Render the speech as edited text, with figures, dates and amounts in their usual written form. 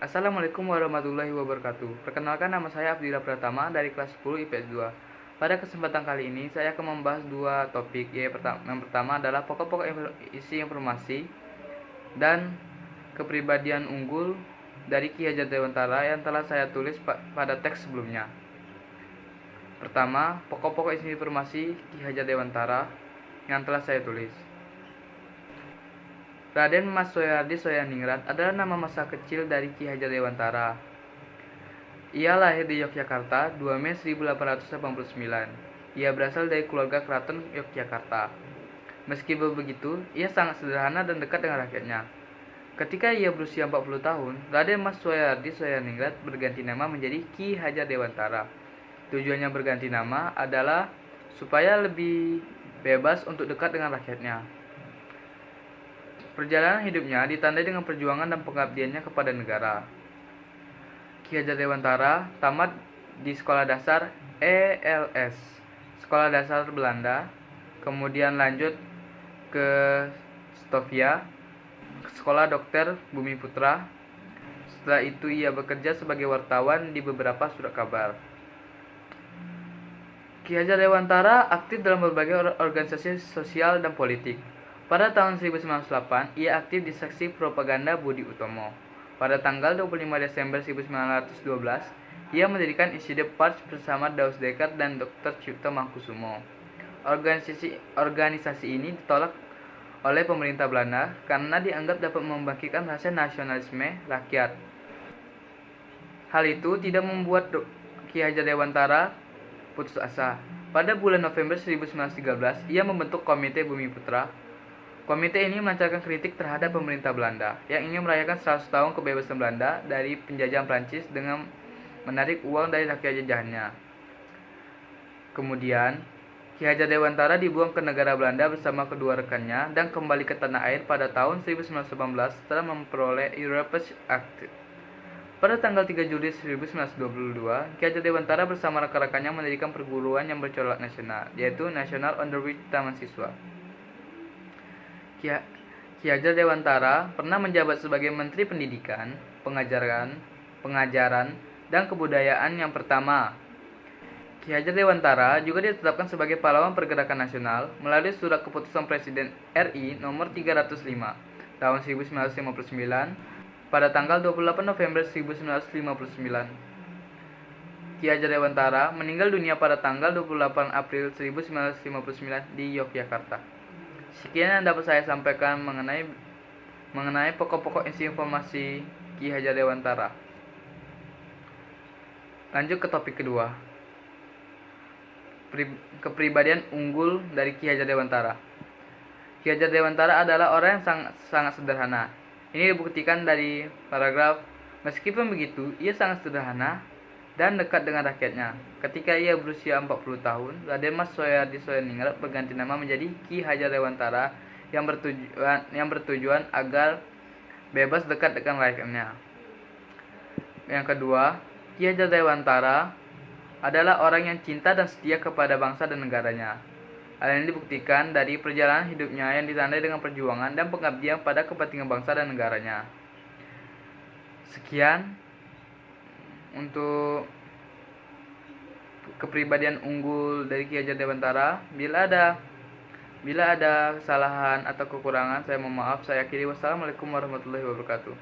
Assalamualaikum warahmatullahi wabarakatuh. Perkenalkan, nama saya Abdillah Pratama dari kelas 10 IPS 2. Pada kesempatan kali ini saya akan membahas dua topik, yaitu yang pertama adalah pokok-pokok isi informasi dan kepribadian unggul dari Ki Hajar Dewantara yang telah saya tulis pada teks sebelumnya. Pertama, pokok-pokok isi informasi Ki Hajar Dewantara yang telah saya tulis. Raden Mas Soehardi Soeharningrat adalah nama masa kecil dari Ki Hajar Dewantara. Ia lahir di Yogyakarta 2 Mei 1889. Ia berasal dari keluarga keraton Yogyakarta. Meski begitu, ia sangat sederhana dan dekat dengan rakyatnya. Ketika ia berusia 40 tahun, Raden Mas Soehardi Soeharningrat berganti nama menjadi Ki Hajar Dewantara. Tujuannya berganti nama adalah supaya lebih bebas untuk dekat dengan rakyatnya. Perjalanan hidupnya ditandai dengan perjuangan dan pengabdiannya kepada negara. Ki Hajar Dewantara tamat di Sekolah Dasar ELS, Sekolah Dasar Belanda, kemudian lanjut ke Stovia, Sekolah Dokter Bumi Putra. Setelah itu ia bekerja sebagai wartawan di beberapa surat kabar. Ki Hajar Dewantara aktif dalam berbagai organisasi sosial dan politik. Pada tahun 1908, ia aktif di seksi propaganda Budi Utomo. Pada tanggal 25 Desember 1912, ia mendirikan Inside Pars bersama Daus Dekker dan Dr. Cipto Mangkusumo. Organisasi ini ditolak oleh pemerintah Belanda karena dianggap dapat membangkitkan rasa nasionalisme rakyat. Hal itu tidak membuat Ki Hajar Dewantara putus asa. Pada bulan November 1913, ia membentuk Komite Bumi Putra. Komite ini melancarkan kritik terhadap pemerintah Belanda yang ingin merayakan 100 tahun kebebasan Belanda dari penjajahan Prancis dengan menarik uang dari rakyat jajahannya. Kemudian, Ki Hajar Dewantara dibuang ke negara Belanda bersama kedua rekannya dan kembali ke tanah air pada tahun 1918 setelah memperoleh European Act. Pada tanggal 3 Juli 1922, Ki Hajar Dewantara bersama rekan-rekannya mendirikan perguruan yang bercorak nasional, yaitu National Undergraduate Taman Siswa. Ki Hajar Dewantara pernah menjabat sebagai Menteri Pendidikan, Pengajaran, dan Kebudayaan yang pertama. Ki Hajar Dewantara juga ditetapkan sebagai pahlawan pergerakan nasional melalui surat keputusan Presiden RI nomor 305 tahun 1959 pada tanggal 28 November 1959. Ki Hajar Dewantara meninggal dunia pada tanggal 28 April 1959 di Yogyakarta. Sekian yang dapat saya sampaikan mengenai pokok-pokok isi informasi Ki Hajar Dewantara. Lanjut ke topik kedua. Kepribadian unggul dari Ki Hajar Dewantara. Ki Hajar Dewantara adalah orang yang sangat sederhana. Ini dibuktikan dari paragraf, meskipun begitu, ia sangat sederhana dan dekat dengan rakyatnya. Ketika ia berusia 40 tahun, Raden Mas Soehardi Soeharningrat berganti nama menjadi Ki Hajar Dewantara yang bertujuan agar bebas dekat dengan rakyatnya. Yang kedua, Ki Hajar Dewantara adalah orang yang cinta dan setia kepada bangsa dan negaranya. Hal ini dibuktikan dari perjalanan hidupnya yang ditandai dengan perjuangan dan pengabdian pada kepentingan bangsa dan negaranya. Sekian untuk kepribadian unggul dari Ki Hajar Dewantara. Bila ada kesalahan atau kekurangan, saya mohon maaf. Saya akhiri. Wassalamualaikum warahmatullahi wabarakatuh.